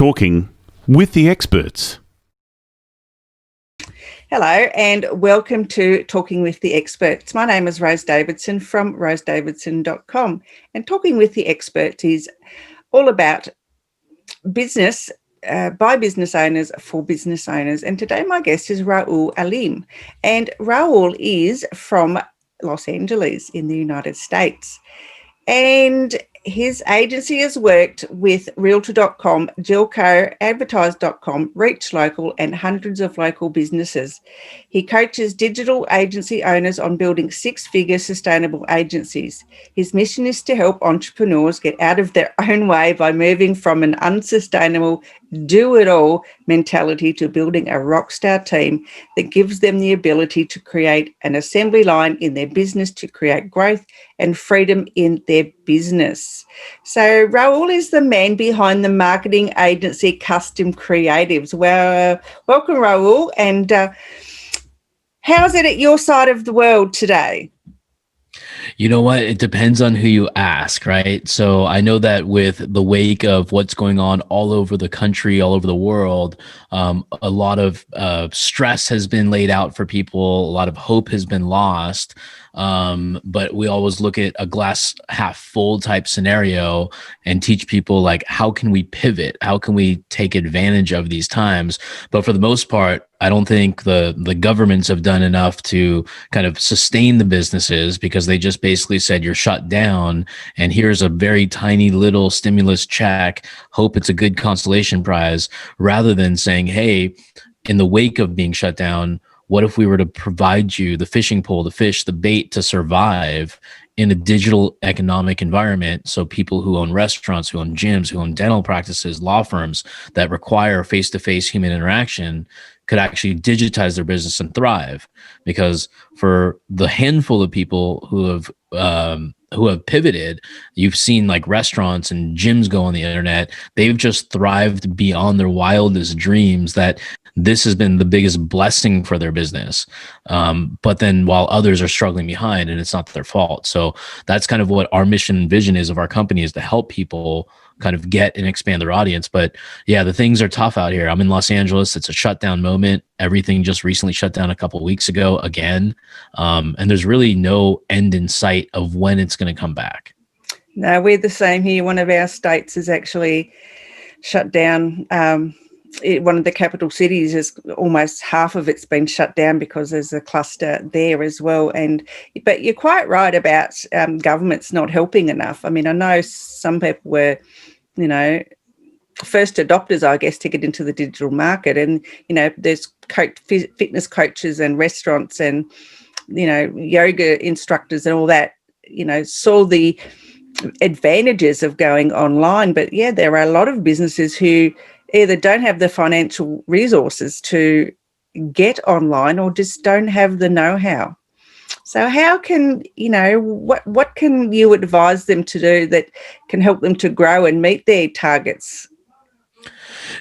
Talking with the experts. Hello and welcome to Talking with the Experts. My name is Rose Davidson from rosedavidson.com, and Talking with the Experts is all about business by business owners for business owners. And today my guest is Rahul Alim, and Rahul is from Los Angeles in the United States. And his agency has worked with Realtor.com, Geico, Advertise.com, Reach Local, and hundreds of local businesses. He coaches digital agency owners on building six-figure sustainable agencies. His mission is to help entrepreneurs get out of their own way by moving from an unsustainable, do-it-all mentality to building a rockstar team that gives them the ability to create an assembly line in their business to create growth and freedom in their business. So Rahul is the man behind the marketing agency Custom Creatives. Well, welcome, Rahul. And how's it at your side of the world today? You know what? It depends on who you ask, right? So I know that with the wake of what's going on all over the country, all over the world, a lot of stress has been laid out for people. A lot of hope has been lost. But we always look at a glass half full type scenario and teach people like, how can we pivot? How can we take advantage of these times? But for the most part, I don't think the governments have done enough to kind of sustain the businesses, because they just basically said you're shut down and here's a very tiny little stimulus check. Hope it's a good consolation prize, rather than saying, hey, in the wake of being shut down, what if we were to provide you the fishing pole, the fish, the bait to survive in a digital economic environment? So people who own restaurants, who own gyms, who own dental practices, law firms that require face-to-face human interaction could actually digitize their business and thrive. Because for the handful of people who have pivoted, you've seen like restaurants and gyms go on the internet. They've just thrived beyond their wildest dreams, that this has been the biggest blessing for their business. But then while others are struggling behind, and it's not their fault. So that's kind of what our mission and vision is of our company, is to help people kind of get and expand their audience. But yeah, the things are tough out here. I'm in Los Angeles. It's a shutdown moment. Everything just recently shut down a couple of weeks ago again. And there's really no end in sight of when it's going to come back. No, we're the same here. One of our states is actually shut down. One of the capital cities is almost half of it's been shut down because there's a cluster there as well. But you're quite right about governments not helping enough. I mean, I know some people were, first adopters, I guess, to get into the digital market. And, there's fitness coaches and restaurants and, yoga instructors and all that, saw the advantages of going online. But yeah, there are a lot of businesses who either don't have the financial resources to get online or just don't have the know-how. So how can, what can you advise them to do that can help them to grow and meet their targets?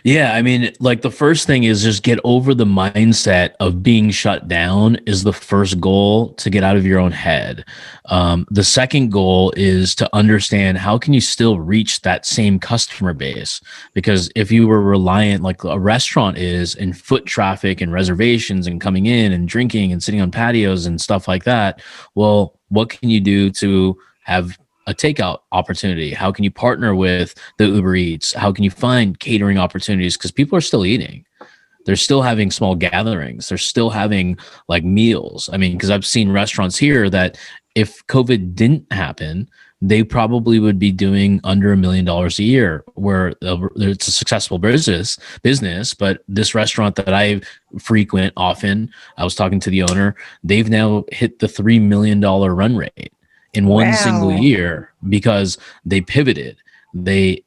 Yeah, I mean, like the first thing is just get over the mindset of being shut down is the first goal to get out of your own head. The second goal is to understand how can you still reach that same customer base? Because if you were reliant like a restaurant is in foot traffic and reservations and coming in and drinking and sitting on patios and stuff like that, well, what can you do to have a takeout opportunity? How can you partner with the Uber Eats? How can you find catering opportunities? Because people are still eating. They're still having small gatherings. They're still having like meals. I mean, because I've seen restaurants here that if COVID didn't happen, they probably would be doing under $1 million a year, where it's a successful business. But this restaurant that I frequent often, I was talking to the owner, they've now hit the $3 million run rate in one single year, because they pivoted. They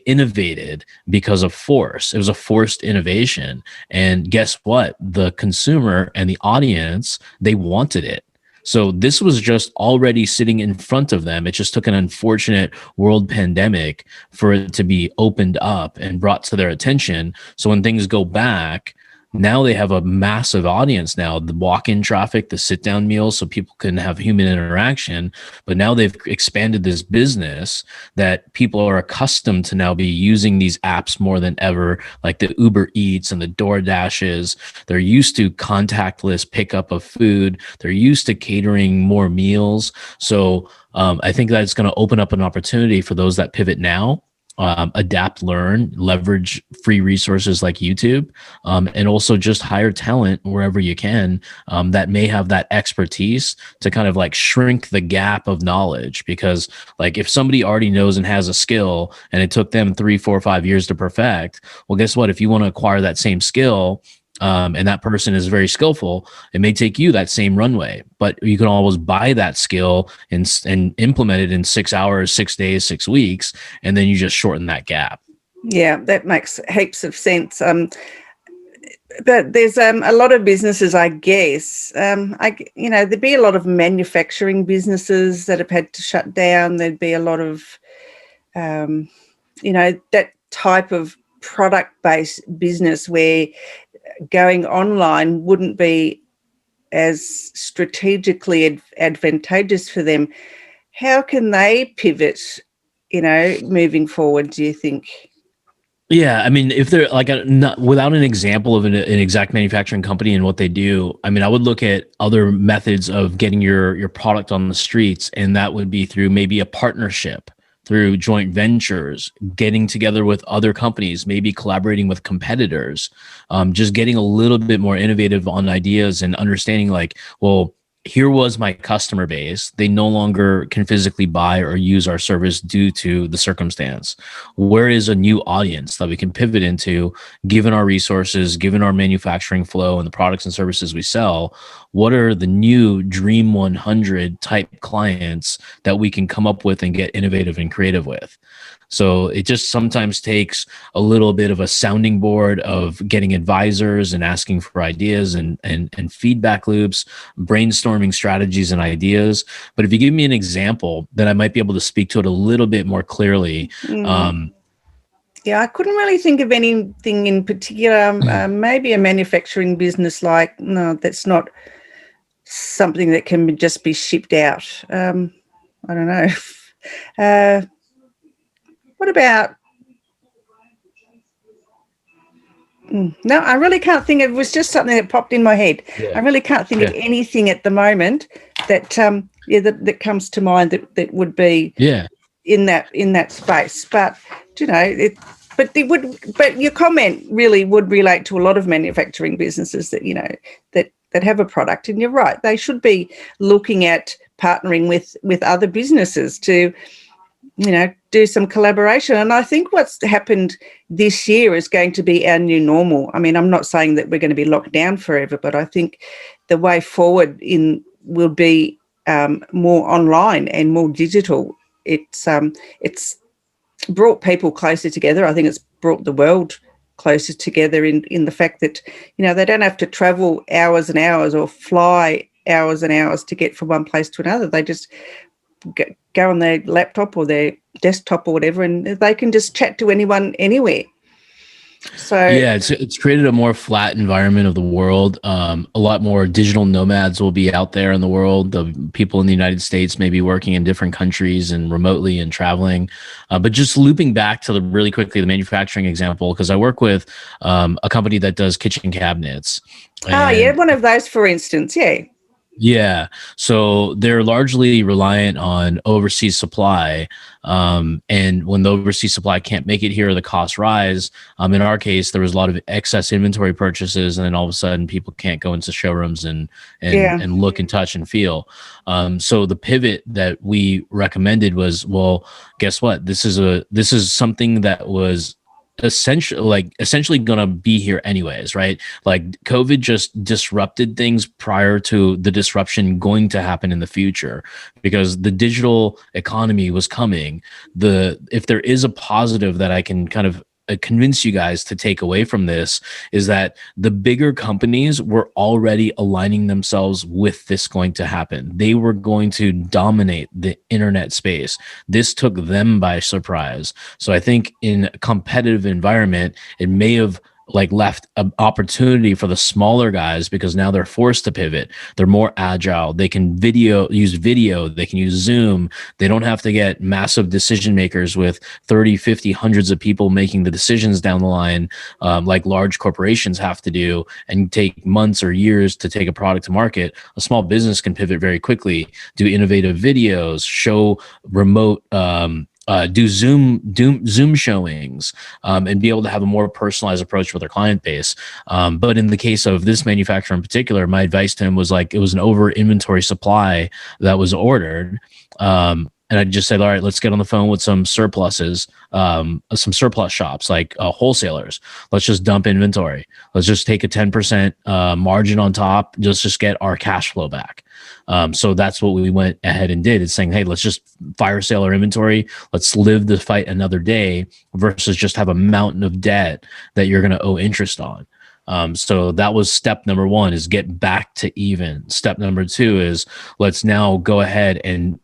innovated because of force. It was a forced innovation. And guess what? The consumer and the audience, they wanted it. So this was just already sitting in front of them. It just took an unfortunate world pandemic for it to be opened up and brought to their attention. So when things go back, Now they have a massive audience now, the walk-in traffic, the sit-down meals, so people can have human interaction. But now they've expanded this business that people are accustomed to now be using these apps more than ever, like the Uber Eats and the DoorDashes. They're used to contactless pickup of food. They're used to catering more meals. So I think that's going to open up an opportunity for those that pivot now, adapt, learn, leverage free resources like YouTube, and also just hire talent wherever you can, that may have that expertise to kind of like shrink the gap of knowledge. Because like if somebody already knows and has a skill and it took them 3, 4, 5 years to perfect, well, guess what? If you want to acquire that same skill, and that person is very skillful, it may take you that same runway, but you can always buy that skill and implement it in 6 hours, 6 days, 6 weeks, and then you just shorten that gap. Yeah, that makes heaps of sense. But there's a lot of businesses, I guess. There'd be a lot of manufacturing businesses that have had to shut down. There'd be a lot of, that type of product-based business where going online wouldn't be as strategically advantageous for them. How can they pivot, moving forward, do you think? Yeah, I mean, if they're like without an example of an exact manufacturing company and what they do, I mean, I would look at other methods of getting your product on the streets, and that would be through maybe a partnership, through joint ventures, getting together with other companies, maybe collaborating with competitors, just getting a little bit more innovative on ideas and understanding like, well, here was my customer base. They no longer can physically buy or use our service due to the circumstance. Where is a new audience that we can pivot into, given our resources, given our manufacturing flow and the products and services we sell? What are the new Dream 100 type clients that we can come up with and get innovative and creative with? So it just sometimes takes a little bit of a sounding board of getting advisors and asking for ideas and feedback loops, brainstorming strategies and ideas. But if you give me an example, then I might be able to speak to it a little bit more clearly. Yeah, I couldn't really think of anything in particular. Maybe a manufacturing business, no, that's not something that can just be shipped out. I don't know. What about? No, I really can't think. It was just something that popped in my head. Yeah. I really can't think of anything at the moment that that comes to mind that would be in that space. But but your comment really would relate to a lot of manufacturing businesses that that have a product. And you're right, they should be looking at partnering with other businesses to do some collaboration. And I think what's happened this year is going to be our new normal. I mean, I'm not saying that we're going to be locked down forever, but I think the way forward will be more online and more digital. It's brought people closer together. I think it's brought the world closer together in the fact that, they don't have to travel hours and hours or fly hours and hours to get from one place to another. They just go on their laptop or their desktop or whatever, and they can just chat to anyone anywhere. So yeah, it's created a more flat environment of the world. A lot more digital nomads will be out there in the world. The people in the United States may be working in different countries and remotely and traveling. But just looping back to really quickly the manufacturing example, because I work with a company that does kitchen cabinets. One of those, for instance. Yeah. So they're largely reliant on overseas supply. And when the overseas supply can't make it here, the costs rise. In our case, there was a lot of excess inventory purchases, and then all of a sudden people can't go into showrooms and look and touch and feel. So the pivot that we recommended was, well, guess what? This is something that was essentially gonna be here anyways, right? Like COVID just disrupted things prior to the disruption going to happen in the future, because the digital economy was coming. If there is a positive that I can kind of convince you guys to take away from this, is that the bigger companies were already aligning themselves with this going to happen. They were going to dominate the internet space. This took them by surprise. So I think in a competitive environment, it may have like left an opportunity for the smaller guys, because now they're forced to pivot. They're more agile. They can use video. They can use Zoom. They don't have to get massive decision makers with 30, 50, hundreds of people making the decisions down the line, like large corporations have to do, and take months or years to take a product to market. A small business can pivot very quickly, do innovative videos, show remote, do Zoom showings, and be able to have a more personalized approach with their client base. But in the case of this manufacturer in particular, my advice to him was like, it was an over inventory supply that was ordered. And I just said, all right, let's get on the phone with some surpluses, some surplus shops, like wholesalers. Let's just dump inventory. Let's just take a 10% margin on top. Just get our cash flow back. So that's what we went ahead and did. It's saying, hey, let's just fire sale our inventory. Let's live the fight another day versus just have a mountain of debt that you're going to owe interest on. So that was step number one, is get back to even. Step number two is let's now go ahead and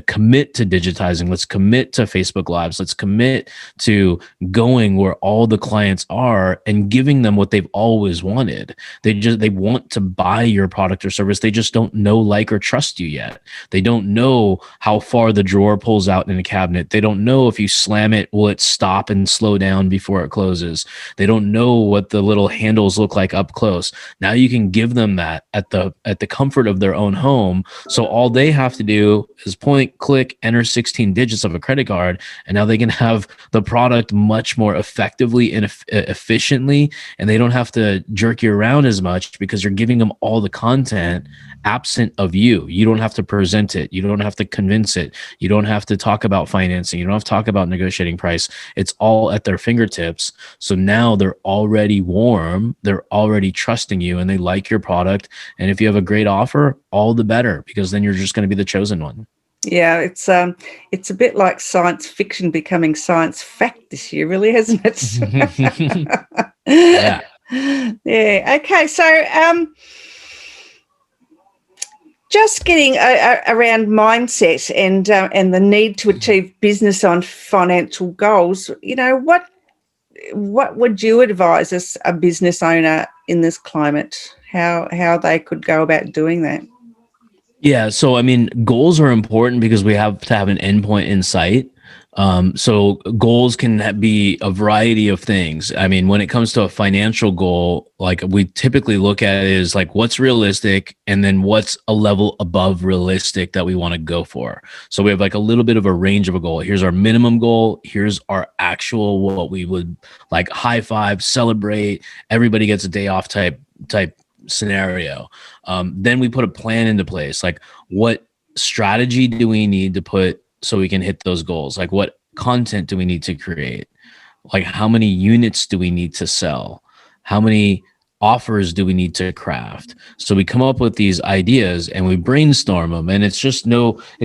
commit to digitizing. Let's commit to Facebook Lives. Let's commit to going where all the clients are and giving them what they've always wanted. They want to buy your product or service. They just don't know, like, or trust you yet. They don't know how far the drawer pulls out in a cabinet. They don't know if you slam it, will it stop and slow down before it closes. They don't know what the little handles look like up close. Now you can give them that at the comfort of their own home. So all they have to do is point, click, enter 16 digits of a credit card, and now they can have the product much more effectively and efficiently, and they don't have to jerk you around as much because you're giving them all the content absent of you. You don't have to present it. You don't have to convince it. You don't have to talk about financing. You don't have to talk about negotiating price. It's all at their fingertips. So now they're already warm. They're already trusting you, and they like your product. And if you have a great offer, all the better, because then you're just going to be the chosen one. Yeah, it's a bit like science fiction becoming science fact this year, really, hasn't it? Yeah. Yeah. Okay. So, just getting around mindset and the need to achieve business on financial goals. You know, what would you advise us, a business owner in this climate, how they could go about doing that? Yeah. So, I mean, goals are important because we have to have an endpoint in sight. So goals can be a variety of things. I mean, when it comes to a financial goal, like we typically look at it is like, what's realistic, and then what's a level above realistic that we want to go for. So we have like a little bit of a range of a goal. Here's our minimum goal. Here's our actual, what we would like high five, celebrate, everybody gets a day off type scenario. Then we put a plan into place. Like, what strategy do we need to put so we can hit those goals? Like, what content do we need to create? Like, how many units do we need to sell? How many offers do we need to craft? So we come up with these ideas and we brainstorm them, and it's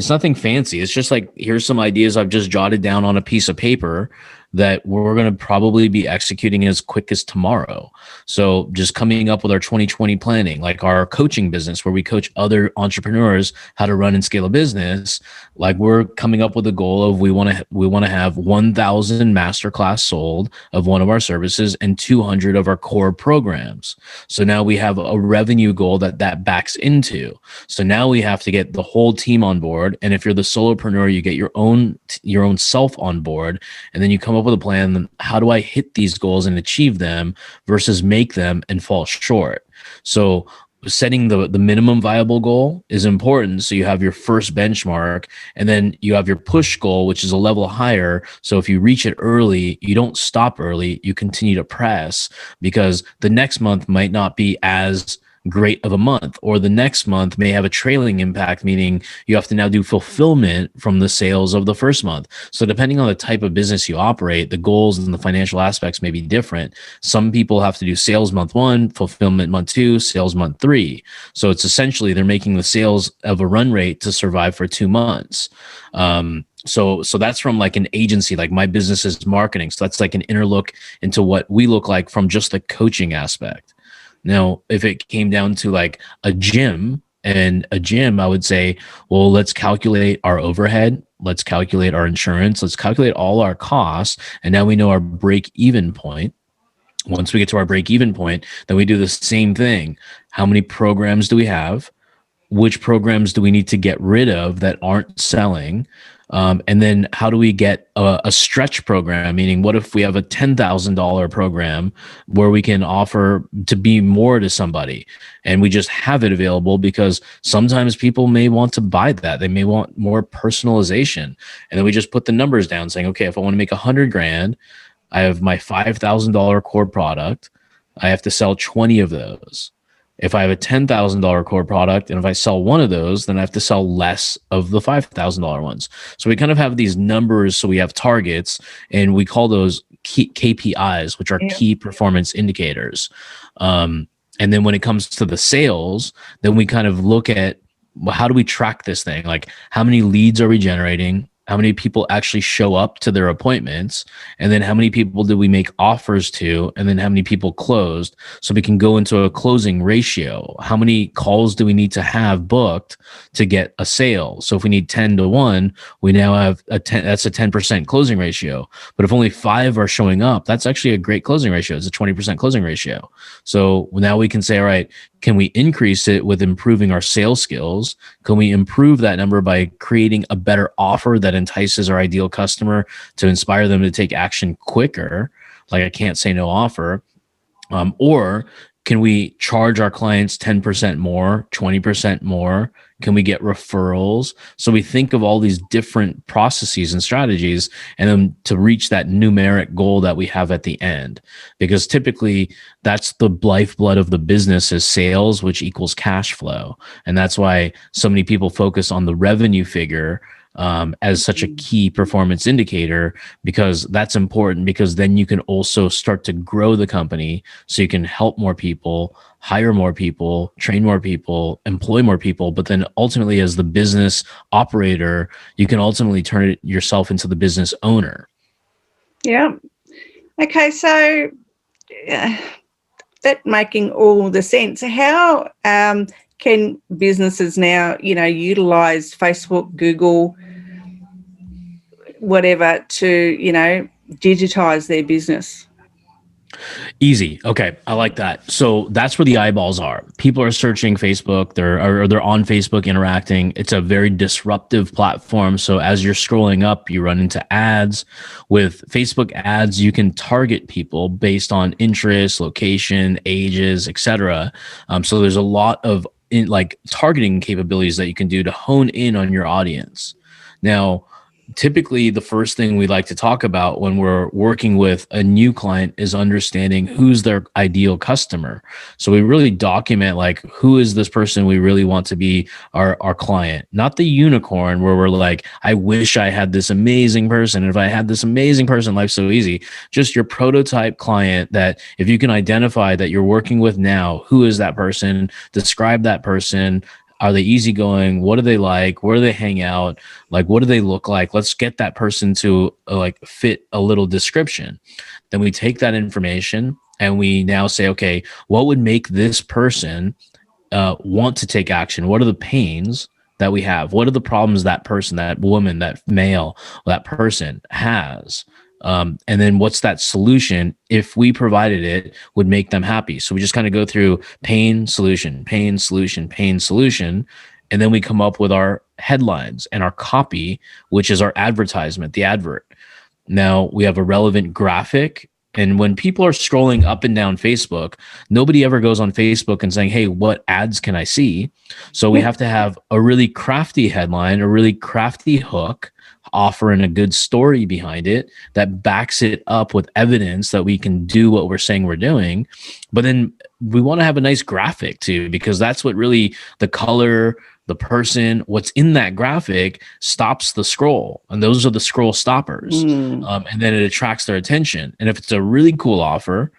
nothing fancy. It's just like, here's some ideas I've just jotted down on a piece of paper that we're going to probably be executing as quick as tomorrow. So just coming up with our 2020 planning, like our coaching business, where we coach other entrepreneurs how to run and scale a business. Like, we're coming up with a goal of we want to have 1,000 masterclass sold of one of our services and 200 of our core programs. So now we have a revenue goal that backs into. So now we have to get the whole team on board. And if you're the solopreneur, you get your own self on board, and then you come up with a plan. Then how do I hit these goals and achieve them versus make them and fall short? So setting the minimum viable goal is important. So you have your first benchmark, and then you have your push goal, which is a level higher. So if you reach it early, you don't stop early, you continue to press, because the next month might not be as great of a month, or the next month may have a trailing impact, meaning you have to now do fulfillment from the sales of the first month. So depending on the type of business you operate, the goals and the financial aspects may be different. Some people have to do sales month 1, fulfillment month 2, sales month 3. So it's essentially they're making the sales of a run rate to survive for 2 months. So that's from like an agency, like my business is marketing. So that's like an inner look into what we look like from just the coaching aspect. Now, if it came down to like a gym, I would say, well, let's calculate our overhead. Let's calculate our insurance. Let's calculate all our costs. And now we know our break-even point. Once we get to our break even point, then we do the same thing. How many programs do we have? Which programs do we need to get rid of that aren't selling? And then how do we get a stretch program? Meaning, what if we have a $10,000 program where we can offer to be more to somebody and we just have it available because sometimes people may want to buy that. They may want more personalization. And then we just put the numbers down saying, okay, if I want to make 100 grand, I have my $5,000 core product. I have to sell 20 of those. If I have a $10,000 core product and if I sell one of those, then I have to sell less of the $5,000 ones. So we kind of have these numbers. So we have targets and we call those KPIs, which are key performance indicators. And then when it comes to the sales, then we kind of look at, well, how do we track this thing? Like, how many leads are we generating? How many people actually show up to their appointments? And then how many people did we make offers to? And then how many people closed? So we can go into a closing ratio. How many calls do we need to have booked to get a sale? So if we need 10 to 1, we now have that's a 10% closing ratio. But if only 5 are showing up, that's actually a great closing ratio. It's a 20% closing ratio. So now we can say, all right, can we increase it with improving our sales skills? Can we improve that number by creating a better offer that entices our ideal customer to inspire them to take action quicker? Like a can't say no offer. Or can we charge our clients 10% more, 20% more? Can we get referrals? So we think of all these different processes and strategies, and then to reach that numeric goal that we have at the end. Because typically that's the lifeblood of the business is sales, which equals cash flow. And that's why so many people focus on the revenue figure as such a key performance indicator, because that's important, because then you can also start to grow the company so you can help more people, hire more people, train more people, employ more people. But then ultimately, as the business operator, you can ultimately turn it yourself into the business owner. Yeah. Okay. So that making all the sense. How can businesses now, utilize Facebook, Google, whatever to, digitize their business? Easy. Okay. I like that. So that's where the eyeballs are. People are searching Facebook. They're on Facebook interacting. It's a very disruptive platform. So as you're scrolling up, you run into ads. With Facebook ads, you can target people based on interest, location, ages, etc. So there's a lot of targeting capabilities that you can do to hone in on your audience. Now, typically the first thing we like to talk about when we're working with a new client is understanding who's their ideal customer. So we really document who is this person we really want to be our client, not the unicorn where we're like, I wish I had this amazing person. And if I had this amazing person, life's so easy. Just your prototype client that if you can identify that you're working with now, who is that person? Describe that person. Are they easygoing? What do they like? Where do they hang out? What do they look like? Let's get that person to fit a little description. Then we take that information and we now say, okay, what would make this person want to take action? What are the pains that we have? What are the problems that person, that woman, that male, that person has? And then what's that solution, if we provided it, would make them happy? So we just kind of go through pain, solution, pain, solution, pain, solution. And then we come up with our headlines and our copy, which is our advertisement, the advert. Now we have a relevant graphic. And when people are scrolling up and down Facebook, nobody ever goes on Facebook and saying, hey, what ads can I see? So we have to have a really crafty headline, a really crafty hook, offering a good story behind it that backs it up with evidence that we can do what we're saying we're doing. But then we want to have a nice graphic too, because that's what really the color, the person, what's in that graphic stops the scroll. And those are the scroll stoppers. And then it attracts their attention. And if it's a really cool offer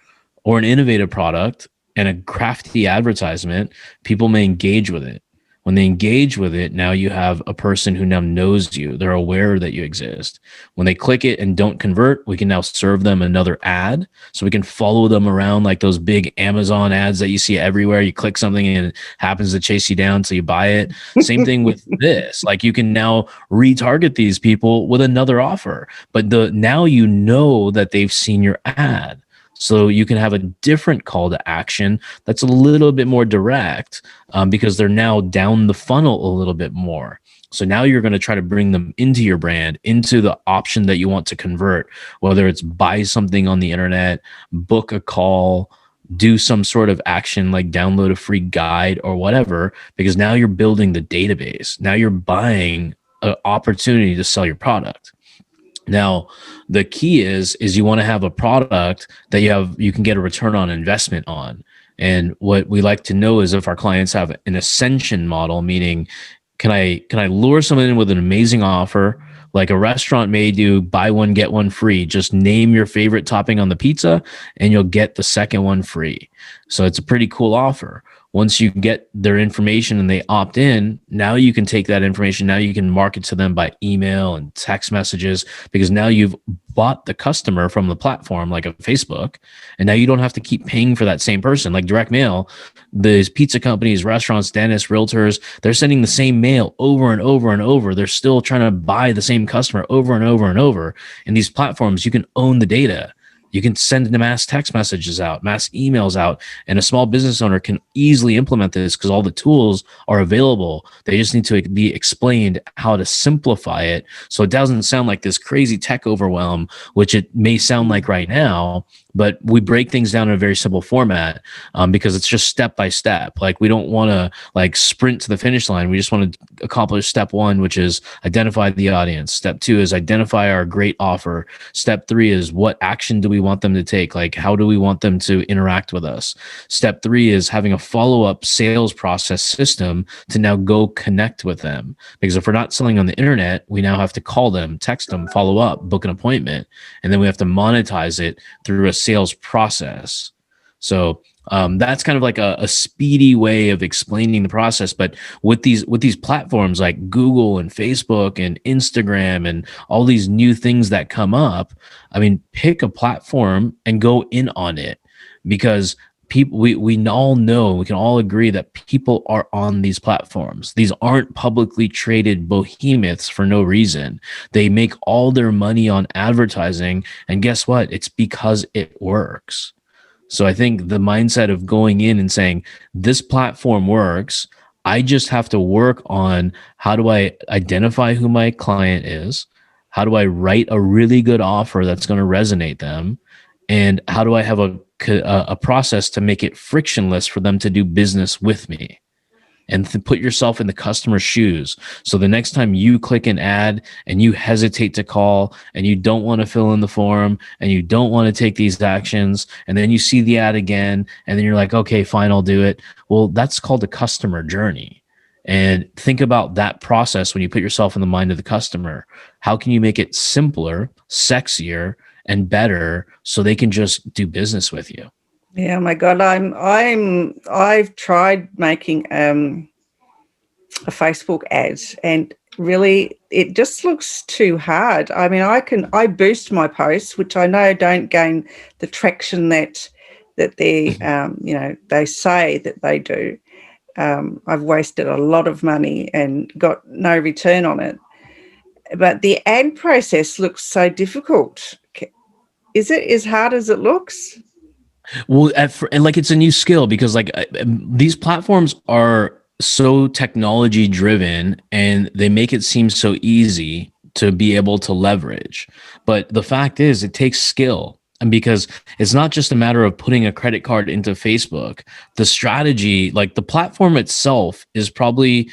or an innovative product and a crafty advertisement, people may engage with it. When they engage with it, now you have a person who now knows you. They're aware that you exist. When they click it and don't convert, we can now serve them another ad. So we can follow them around like those big Amazon ads that you see everywhere. You click something and it happens to chase you down so you buy it. Same thing with this. You can now retarget these people with another offer. But now you know that they've seen your ad. So you can have a different call to action that's a little bit more direct, because they're now down the funnel a little bit more. So now you're going to try to bring them into your brand, into the option that you want to convert, whether it's buy something on the internet, book a call, do some sort of action like download a free guide or whatever, because now you're building the database. Now you're buying an opportunity to sell your product. Now, the key is you want to have a product that you can get a return on investment on. And what we like to know is if our clients have an ascension model, meaning can I lure someone in with an amazing offer, like a restaurant may do, buy one get one free. Just name your favorite topping on the pizza and you'll get the second one free. So it's a pretty cool offer. Once you get their information and they opt in, now you can take that information. Now you can market to them by email and text messages, because now you've bought the customer from the platform like a Facebook. And now you don't have to keep paying for that same person. Like direct mail, these pizza companies, restaurants, dentists, realtors, they're sending the same mail over and over and over. They're still trying to buy the same customer over and over and over. In these platforms, you can own the data. You can send mass text messages out, mass emails out, and a small business owner can easily implement this because all the tools are available. They just need to be explained how to simplify it so it doesn't sound like this crazy tech overwhelm, which it may sound like right now. But we break things down in a very simple format, because it's just step by step. Like we don't want to like sprint to the finish line. We just want to accomplish step one, which is identify the audience. Step two is identify our great offer. Step three is what action do we want them to take? Like how do we want them to interact with us? Step three is having a follow-up sales process system to now go connect with them. Because if we're not selling on the internet, we now have to call them, text them, follow up, book an appointment, and then we have to monetize it through a sales process. So that's kind of like a speedy way of explaining the process. But with these platforms like Google and Facebook and Instagram and all these new things that come up, I mean, pick a platform and go in on it, because people, we all know, we can all agree that people are on these platforms. These aren't publicly traded behemoths for no reason. They make all their money on advertising, and guess what? It's because it works. So I think the mindset of going in and saying, this platform works, I just have to work on how do I identify who my client is? How do I write a really good offer that's going to resonate them? And how do I have a process to make it frictionless for them to do business with me? And put yourself in the customer's shoes. So the next time you click an ad and you hesitate to call and you don't want to fill in the form and you don't want to take these actions, and then you see the ad again and then you're like, okay, fine, I'll do it. Well, that's called a customer journey. And think about that process when you put yourself in the mind of the customer. How can you make it simpler, sexier, and better so they can just do business with you? Yeah, my God, I've tried making a Facebook ad, and really it just looks too hard. I mean, I boost my posts, which I know don't gain the traction that they they say that they do. I've wasted a lot of money and got no return on it. But the ad process looks so difficult. Is it as hard as it looks? Well, and like it's a new skill, because like these platforms are so technology driven and they make it seem so easy to be able to leverage. But the fact is, it takes skill. And because it's not just a matter of putting a credit card into Facebook, the strategy, like the platform itself is probably,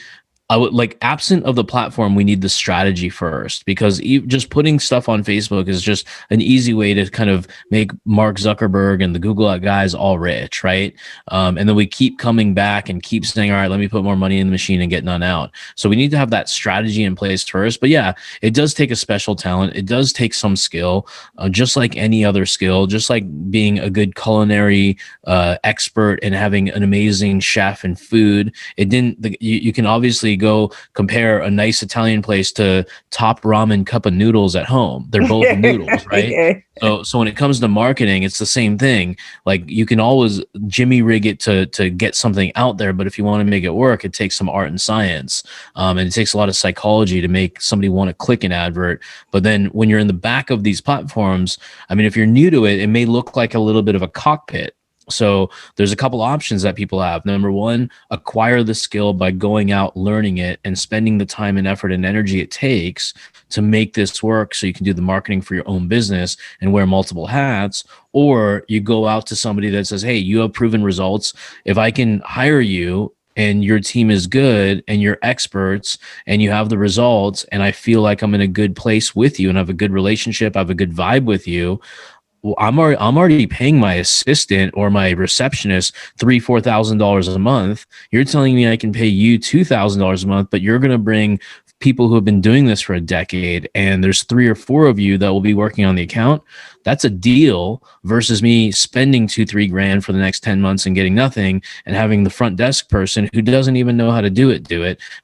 I would like, absent of the platform, we need the strategy first, because just putting stuff on Facebook is just an easy way to kind of make Mark Zuckerberg and the Google guys all rich, right? And then we keep coming back and keep saying, all right, let me put more money in the machine and get none out. So we need to have that strategy in place first. But yeah, it does take a special talent. It does take some skill, just like any other skill, just like being a good culinary expert and having an amazing chef in food. You can obviously exactly go compare a nice Italian place to top ramen cup of noodles at home. They're both noodles, right? Yeah. So when it comes to marketing, it's the same thing. Like you can always jimmy rig it to get something out there, but if you want to make it work, it takes some art and science, and it takes a lot of psychology to make somebody want to click an advert. But then when you're in the back of these platforms, I mean, if you're new to it, it may look like a little bit of a cockpit. So there's a couple options that people have. Number one, acquire the skill by going out, learning it, and spending the time and effort and energy it takes to make this work so you can do the marketing for your own business and wear multiple hats. Or you go out to somebody that says, hey, you have proven results. If I can hire you and your team is good and you're experts and you have the results and I feel like I'm in a good place with you and have a good relationship, I have a good vibe with you, well, I'm already paying my assistant or my receptionist $3,000-4,000 a month. You're telling me I can pay you $2,000 a month, but you're going to bring people who have been doing this for a decade, and there's 3 or 4 of you that will be working on the account. That's a deal versus me spending 2-3 grand for the next 10 months and getting nothing, and having the front desk person who doesn't even know how to do it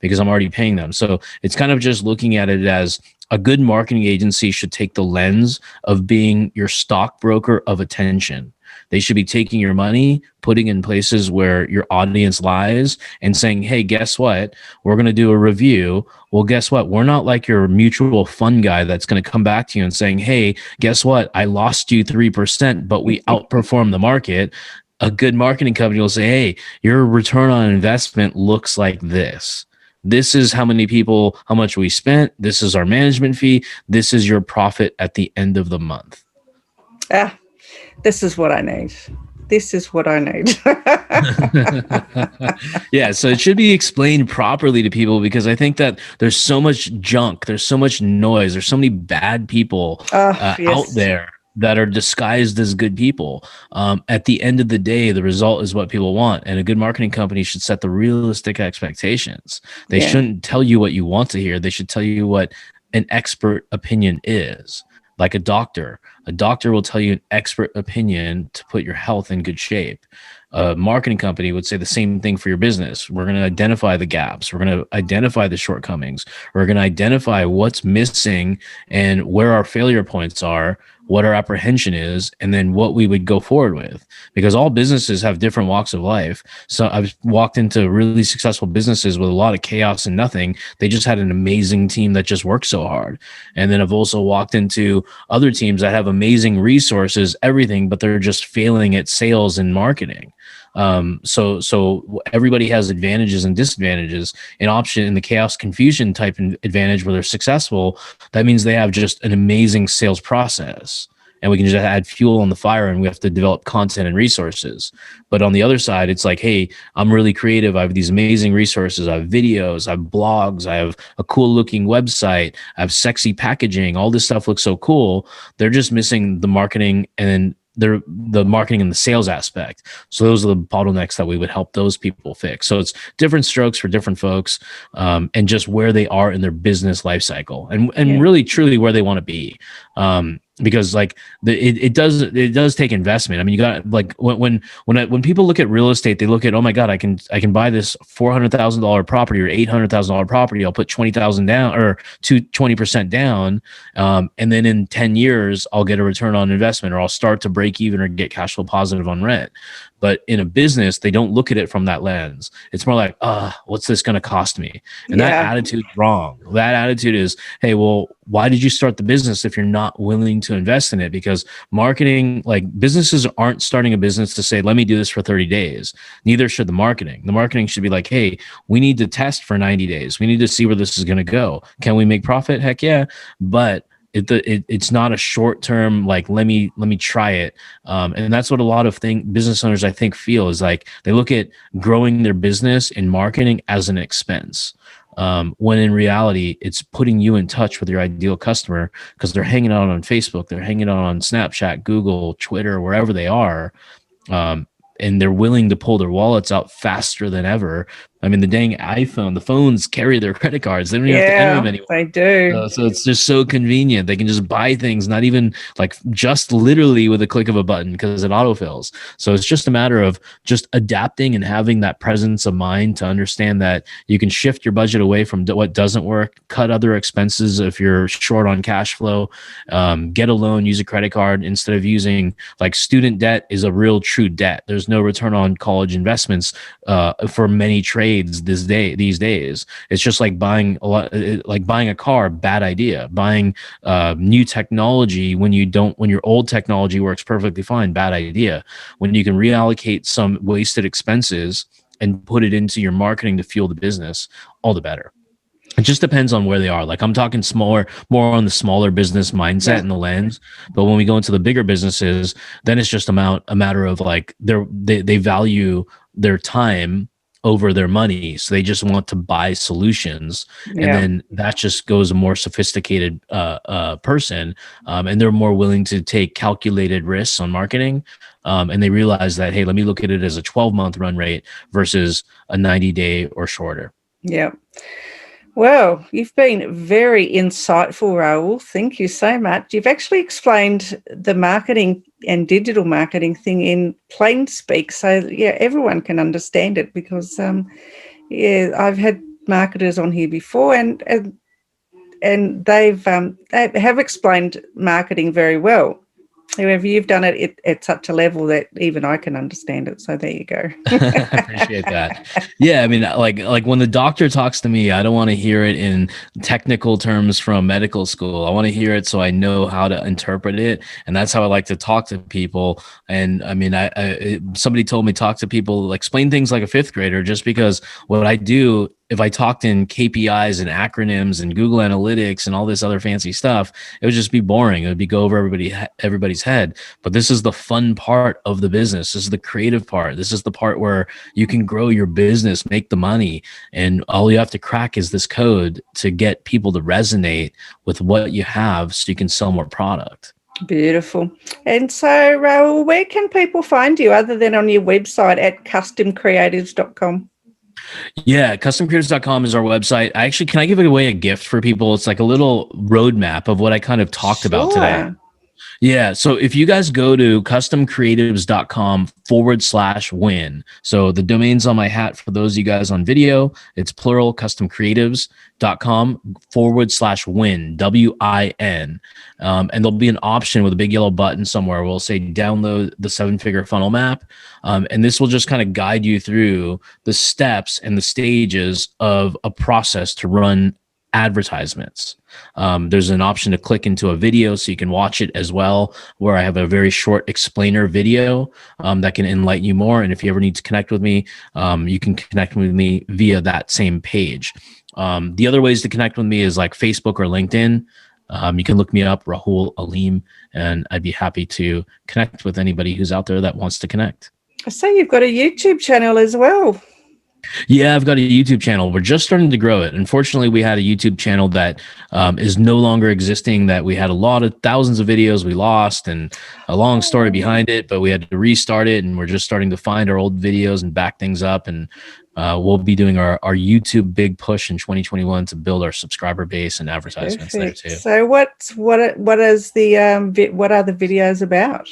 because I'm already paying them. So it's kind of just looking at it as a good marketing agency should take the lens of being your stockbroker of attention. They should be taking your money, putting in places where your audience lies, and saying, hey, guess what? We're going to do a review. Well, guess what? We're not like your mutual fund guy that's going to come back to you and saying, hey, guess what? I lost you 3%, but we outperformed the market. A good marketing company will say, hey, your return on investment looks like this. This is how much we spent. This is our management fee. This is your profit at the end of the month. This is what I need. This is what I need. Yeah, so it should be explained properly to people, because I think that there's so much junk, there's so much noise, there's so many bad people out there that are disguised as good people. At the end of the day, the result is what people want. And a good marketing company should set the realistic expectations. They shouldn't tell you what you want to hear. They should tell you what an expert opinion is. Like a doctor will tell you an expert opinion to put your health in good shape. A marketing company would say the same thing for your business. We're going to identify the gaps. We're going to identify the shortcomings. We're going to identify what's missing and where our failure points are, what our apprehension is, and then what we would go forward with. Because all businesses have different walks of life. So I've walked into really successful businesses with a lot of chaos and nothing. They just had an amazing team that just worked so hard. And then I've also walked into other teams that have amazing resources, everything, but they're just failing at sales and marketing. So everybody has advantages and disadvantages. An option in the chaos confusion type advantage where they're successful, that means they have just an amazing sales process, and we can just add fuel on the fire, and we have to develop content and resources. But on the other side, it's like, hey, I'm really creative. I have these amazing resources. I have videos, I have blogs, I have a cool looking website, I have sexy packaging. All this stuff looks so cool. They're just missing the marketing and the marketing and the sales aspect. So those are the bottlenecks that we would help those people fix. So it's different strokes for different folks, and just where they are in their business life cycle, and really truly where they want to be. Because like it does take investment. I mean, you got, like, when people look at real estate, they look at, oh my God, I can buy this $400,000 property or $800,000 property. I'll put 20,000 down, or 20% down, and then in 10 years I'll get a return on investment, or I'll start to break even or get cash flow positive on rent. But in a business, they don't look at it from that lens. It's more like, what's this going to cost me? And that attitude is wrong. That attitude is, hey, well, why did you start the business if you're not willing to invest in it? Because marketing, like, businesses aren't starting a business to say, let me do this for 30 days. Neither should the marketing. The marketing should be like, hey, we need to test for 90 days. We need to see where this is going to go. Can we make profit? Heck yeah. But it's not a short term, like, let me try it. And that's what a lot of business owners, I think, feel, is like they look at growing their business and marketing as an expense. When in reality, it's putting you in touch with your ideal customer, because they're hanging out on Facebook, they're hanging out on Snapchat, Google, Twitter, wherever they are. And they're willing to pull their wallets out faster than ever, I mean, the dang iPhone, the phones carry their credit cards. They don't even have to enter them Yeah, anymore. they do. So it's just so convenient. They can just buy things, not even like just literally with a click of a button because it autofills. So it's just a matter of just adapting and having that presence of mind to understand that you can shift your budget away from what doesn't work, cut other expenses if you're short on cash flow, get a loan, use a credit card instead of using like student debt is a real true debt. There's no return on college investments for many trades these days. It's just like buying like buying a car, bad idea. Buying new technology when your old technology works perfectly fine, bad idea. When you can reallocate some wasted expenses and put it into your marketing to fuel the business, all the better. It just depends on where they are. Like I'm talking more on the smaller business mindset Yeah. and the lens. But when we go into the bigger businesses, then it's just a matter of like they value their time over their money. So they just want to buy solutions. And Yeah. then that just goes a more sophisticated person. And they're more willing to take calculated risks on marketing. And they realize that, hey, let me look at it as a 12-month run rate versus a 90-day or shorter. Yeah. Well, you've been very insightful, Rahul. Thank you so much. You've actually explained the marketing and digital marketing thing in plain speak, so yeah, everyone can understand it. Because yeah, I've had marketers on here before, and they have explained marketing very well. However, you've done it at such a level that even I can understand it. So there you go. I appreciate that. Yeah, I mean, like when the doctor talks to me, I don't want to hear it in technical terms from medical school. I want to hear it so I know how to interpret it, and that's how I like to talk to people. And I mean, somebody told me talk to people, explain things like a fifth grader, just because what I do. If I talked in KPIs and acronyms and Google Analytics and all this other fancy stuff, it would just be boring. It would be go over everybody's head. But this is the fun part of the business. This is the creative part. This is the part where you can grow your business, make the money. And all you have to crack is this code to get people to resonate with what you have so you can sell more product. Beautiful. And so, Rahul, where can people find you other than on your website at customcreatives.com? Yeah, customcreatives.com is our website. Can I give away a gift for people? It's like a little roadmap of what I kind of talked about today. Yeah. So if you guys go to customcreatives.com/win. So the domain's on my hat for those of you guys on video. It's plural, customcreatives.com/win, WIN. And there'll be an option with a big yellow button somewhere. We'll say download the 7-figure funnel map. And this will just kind of guide you through the steps and the stages of a process to run advertisements. There's an option to click into a video so you can watch it as well, where I have a very short explainer video that can enlighten you more. And if you ever need to connect with me, you can connect with me via that same page. The other ways to connect with me is like Facebook or LinkedIn. You can look me up, Rahul Alim, and I'd be happy to connect with anybody who's out there that wants to connect. I see you've got a YouTube channel as well. Yeah, I've got a YouTube channel. We're just starting to grow it. Unfortunately, we had a YouTube channel that is no longer existing, that we had a lot of thousands of videos we lost and a long story behind it, but we had to restart it, and we're just starting to find our old videos and back things up. And we'll be doing our YouTube big push in 2021 to build our subscriber base and advertisements there too. So what are the videos about?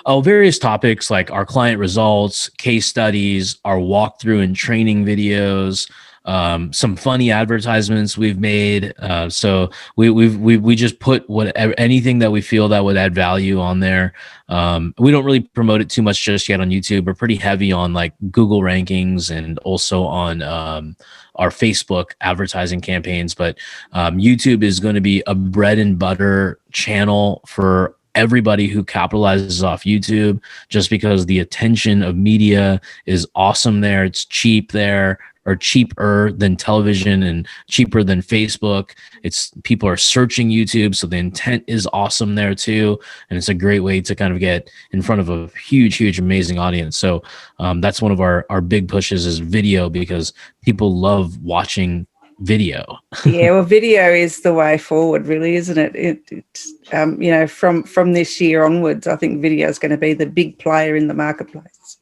Oh, various topics like our client results, case studies, our walkthrough and training videos, some funny advertisements we've made. So we just put anything that we feel that would add value on there. We don't really promote it too much just yet on YouTube. We're pretty heavy on like Google rankings and also on our Facebook advertising campaigns. But YouTube is going to be a bread and butter channel for everybody who capitalizes off YouTube, just because the attention of media is awesome there. It's cheap there, or cheaper than television and cheaper than Facebook. People are searching YouTube, so the intent is awesome there too. And it's a great way to kind of get in front of a huge, amazing audience. So that's one of our big pushes is video, because people love watching video. Yeah, well, video is the way forward, really, isn't it? It's from this year onwards, I think video is going to be the big player in the marketplace.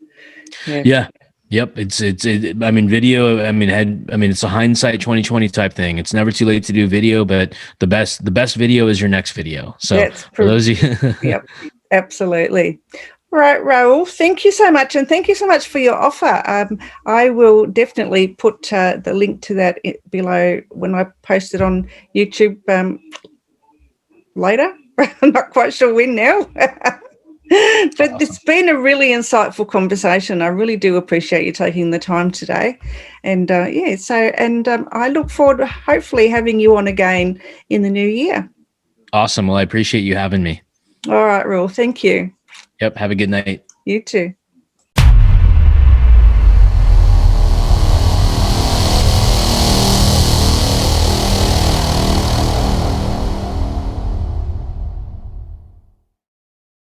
Yeah. Yep, I mean, video. It's a hindsight 2020 type thing. It's never too late to do video, but the best video is your next video. So That's for those of you, Yep, absolutely. Right, Rahul, thank you so much. And thank you so much for your offer. I will definitely put the link to that below when I post it on YouTube later. I'm not quite sure when now. But it's been a really insightful conversation. I really do appreciate you taking the time today. And I look forward to hopefully having you on again in the new year. awesome. Well, I appreciate you having me. All right, Rahul, thank you. Yep. Have a good night. You too.